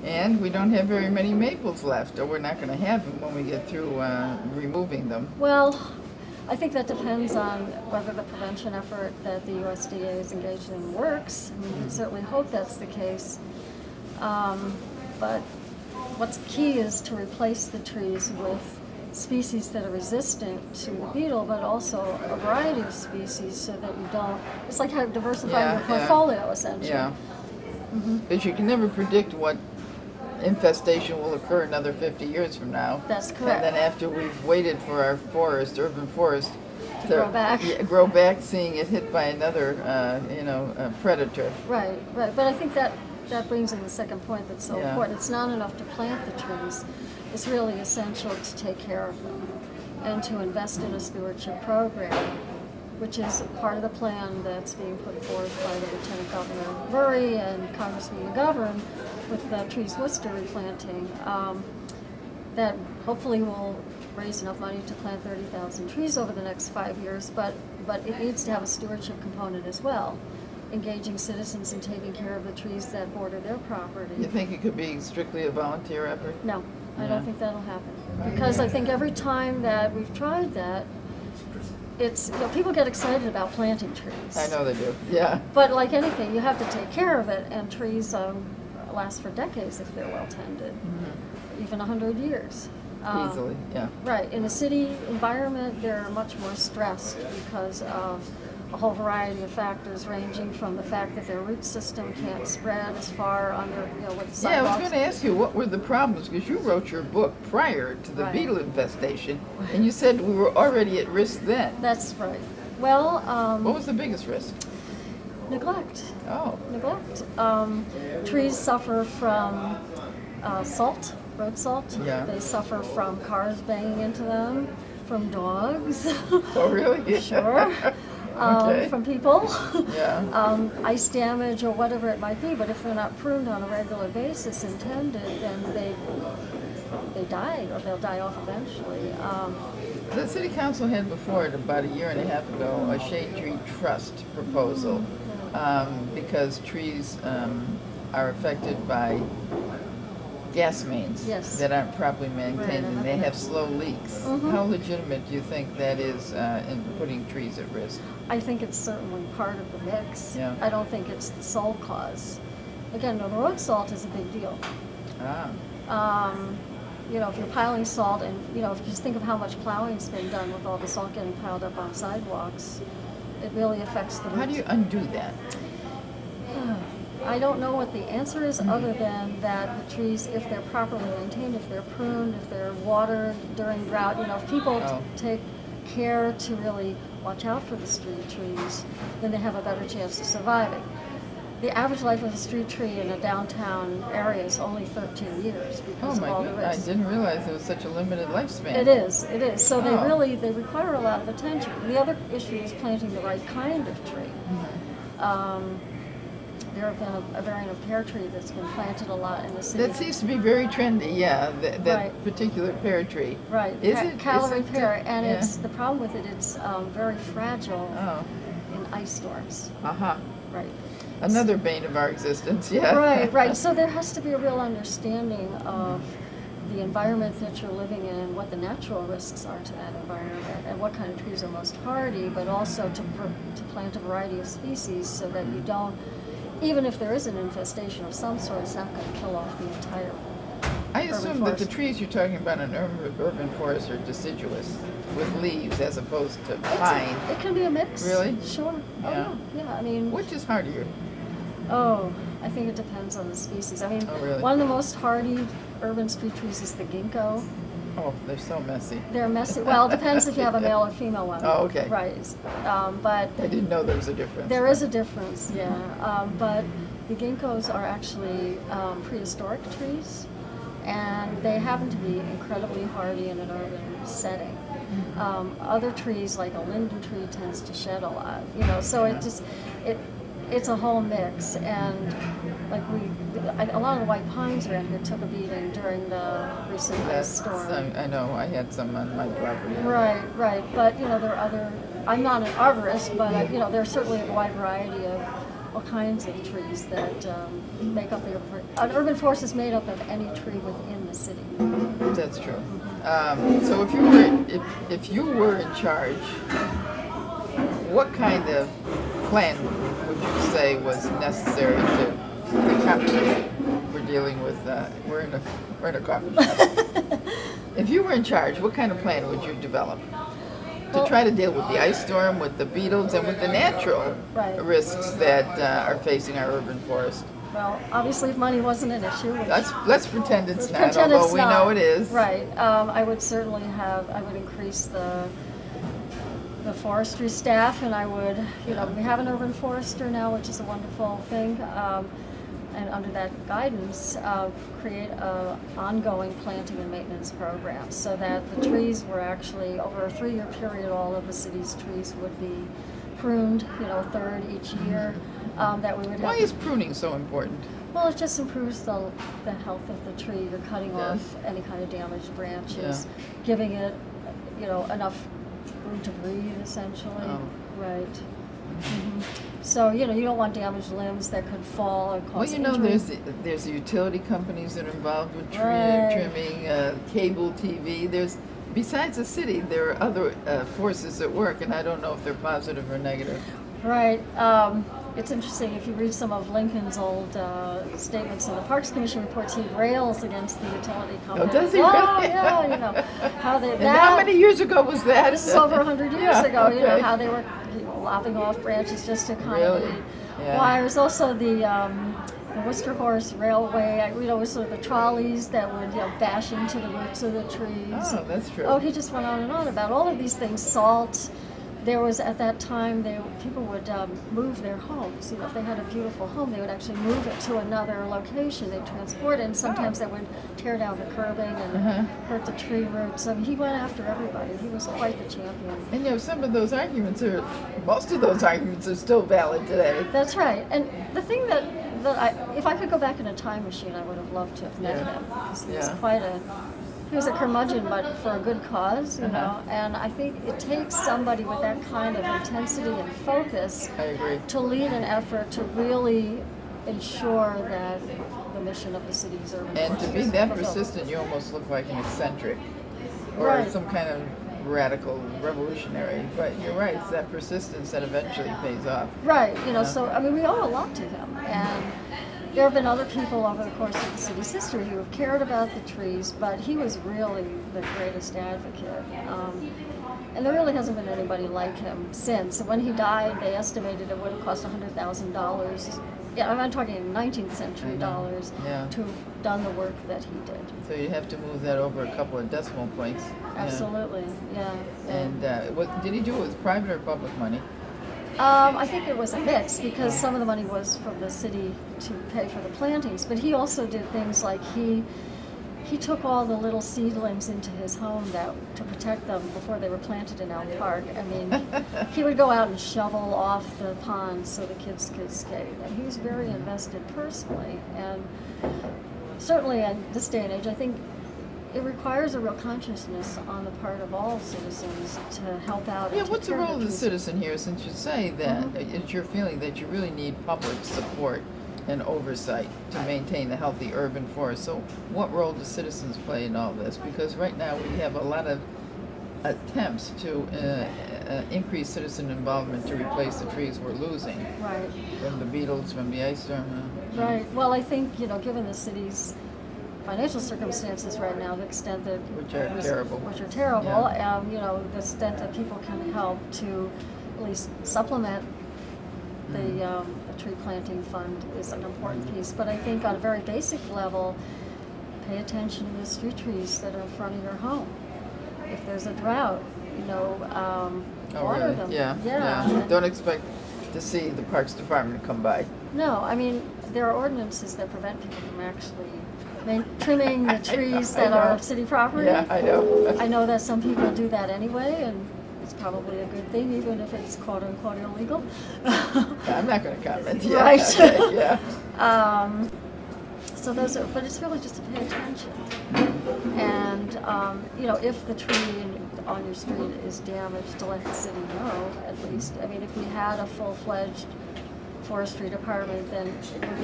And we don't have very many maples left, or we're not going to have them when we get through removing them. Well, I think that depends on whether the prevention effort that the USDA is engaged in works. We can certainly hope that's the case. But what's key is to replace the trees with species that are resistant to the beetle, but also a variety of species so that you don't, it's like how diversifying your portfolio essentially. Yeah. But you can never predict what infestation will occur another 50 years from now. That's correct. And then after we've waited for our forest, urban forest, to grow back, seeing it hit by another, predator. Right. But I think that brings in the second point that's so important. It's not enough to plant the trees. It's really essential to take care of them and to invest in a stewardship program, which is part of the plan that's being put forth by the Lieutenant Governor Murray and Congressman McGovern with the Trees Worcester replanting, that hopefully will raise enough money to plant 30,000 trees over the next 5 years, but it needs to have a stewardship component as well, engaging citizens in taking care of the trees that border their property. You think it could be strictly a volunteer effort? No, I don't think that'll happen. Because I think every time that we've tried that, it's, people get excited about planting trees. I know they do, yeah. But like anything, you have to take care of it, and trees last for decades if they're well tended, even 100 years. Easily, yeah. Right. In a city environment, they're much more stressed because of a whole variety of factors, ranging from the fact that their root system can't spread as far under, with sidewalks. Yeah, I was going to ask you, what were the problems? Because you wrote your book prior to the beetle infestation, and you said we were already at risk then. That's right. Well, what was the biggest risk? Neglect. Oh. Neglect. Trees suffer from salt, road salt. Yeah. They suffer from cars banging into them, from dogs. Oh, really? Sure. Okay. From people, ice damage or whatever it might be, but if they're not pruned on a regular basis and tended, then they die, or they'll die off eventually. The City Council had before it, about a year and a half ago, a shade tree trust proposal, because trees are affected by gas mains that aren't properly maintained, and they have slow leaks. How legitimate do you think that is in putting trees at risk? I think it's certainly part of the mix. Yeah. I don't think it's the sole cause. Again, the road salt is a big deal. If you're piling salt, and if you just think of how much plowing's been done with all the salt getting piled up on sidewalks, it really affects the roots. How do you undo that? I don't know what the answer is, other than that the trees, if they're properly maintained, if they're pruned, if they're watered during drought, if people take care to really watch out for the street trees, then they have a better chance of surviving. The average life of a street tree in a downtown area is only 13 years because of all the risks. I didn't realize it was such a limited lifespan. It is. So they require a lot of attention. The other issue is planting the right kind of tree. There have been a variant of pear tree that's been planted a lot in the city. That seems to be very trendy, that particular pear tree. Right, is it? Calorie pear, and it's the problem with it, it's very fragile in ice storms. Right. Another bane of our existence, Right. So there has to be a real understanding of the environment that you're living in and what the natural risks are to that environment and what kind of trees are most hardy, but also to plant a variety of species so that you don't, even if there is an infestation of some sort, it's not going to kill off the entire I assume that the trees you're talking about in urban forests are deciduous, with leaves as opposed to pine. It can be a mix. Really? Sure. Yeah. I mean, which is hardier? I think it depends on the species. I mean, really? One of the most hardy urban street trees is the ginkgo. Oh, they're so messy. They're messy. Well, it depends if you have a male or female one. Oh, okay. Right. But I didn't know there was a difference. There is a difference, but the ginkgos are actually prehistoric trees, and they happen to be incredibly hardy in an urban setting. Other trees, like a linden tree, tends to shed a lot. So it's a whole mix, and like a lot of the white pines around here took a beating during the recent ice storm. I know, I had some on my property. Right, but there are other, I'm not an arborist, but there's certainly a wide variety of all kinds of trees that make up an urban forest is made up of any tree within the city. That's true. So if you were in charge, what kind of plan would you say was necessary to we're dealing with we're in a coffee shop. If you were in charge, what kind of plan would you develop to try to deal with the ice storm, with the beetles, and with the natural risks that are facing our urban forest? Well, obviously, if money wasn't an issue, let's pretend it's not, although we know it is. Right. I would certainly I would increase the forestry staff, and I would, we have an urban forester now, which is a wonderful thing. And under that guidance, create an ongoing planting and maintenance program so that the trees were actually, over a 3-year period, all of the city's trees would be pruned, a third each year. That we would have. Why is pruning so important? Well, it just improves the health of the tree. You're cutting off any kind of damaged branches, giving it, enough room to breathe, essentially. Oh. Right. Mm-hmm. So, you don't want damaged limbs that could fall and cause injury. there's utility companies that are involved with tree trimming, cable TV. Besides the city, there are other forces at work, and I don't know if they're positive or negative. Right. It's interesting, if you read some of Lincoln's old statements in the Parks Commission reports, he rails against the utility company. Oh, does he really? Yeah, how they... And how many years ago was that? This is over 100 years ago, how they were lopping off branches just to accommodate wires. Also the Worcester Horse Railway, was sort of the trolleys that would bash into the roots of the trees. Oh, that's true. Oh, he just went on and on about all of these things. Salt. There was, at that time, people would move their homes. If they had a beautiful home, they would actually move it to another location. They'd transport it, and sometimes they would tear down the curbing and hurt the tree roots. He went after everybody. He was quite the champion. And some of those arguments most of those arguments are still valid today. That's right. And the thing that if I could go back in a time machine, I would have loved to have met him. Because he was he was a curmudgeon, but for a good cause, you know. And I think it takes somebody with that kind of intensity and focus to lead an effort to really ensure that the mission of the city's urban and to be that persistent, you almost look like an eccentric or some kind of radical revolutionary. But you're right, it's that persistence that eventually pays off. Right, so we owe a lot to him. And there have been other people over the course of the city's history who have cared about the trees, but he was really the greatest advocate. And there really hasn't been anybody like him since. When he died, they estimated it would have cost $100,000. Yeah, I'm talking 19th century dollars to have done the work that he did. So you have to move that over a couple of decimal points. Absolutely, And did he do it with private or public money? I think it was a mix, because some of the money was from the city to pay for the plantings, but he also did things like he took all the little seedlings into his home to protect them before they were planted in Elm Park. He would go out and shovel off the ponds so the kids could skate, and he was very invested personally. And certainly in this day and age, I think it requires a real consciousness on the part of all citizens to help out. And what's the role of the citizen here, since you say that it's your feeling that you really need public support and oversight to maintain the healthy urban forest? So what role do citizens play in all this? Because right now we have a lot of attempts to increase citizen involvement to replace the trees we're losing. Right. From the beetles, from the ice storm. Right. Well, I think, given the city's financial circumstances right now, the extent that which are terrible, the extent that people can help to at least supplement the tree planting fund is an important piece. But I think on a very basic level, pay attention to the street trees that are in front of your home. If there's a drought, water them. Yeah. Don't expect to see the Parks Department come by. No, there are ordinances that prevent people from actually trimming the trees that are city property. Yeah, I know. I know that some people do that anyway, and it's probably a good thing, even if it's quote unquote illegal. I'm not going to comment. Right. Okay, So but it's really just to pay attention. And if the tree on your street is damaged, to let the city know at least. If we had a full-fledged forestry department, then it would be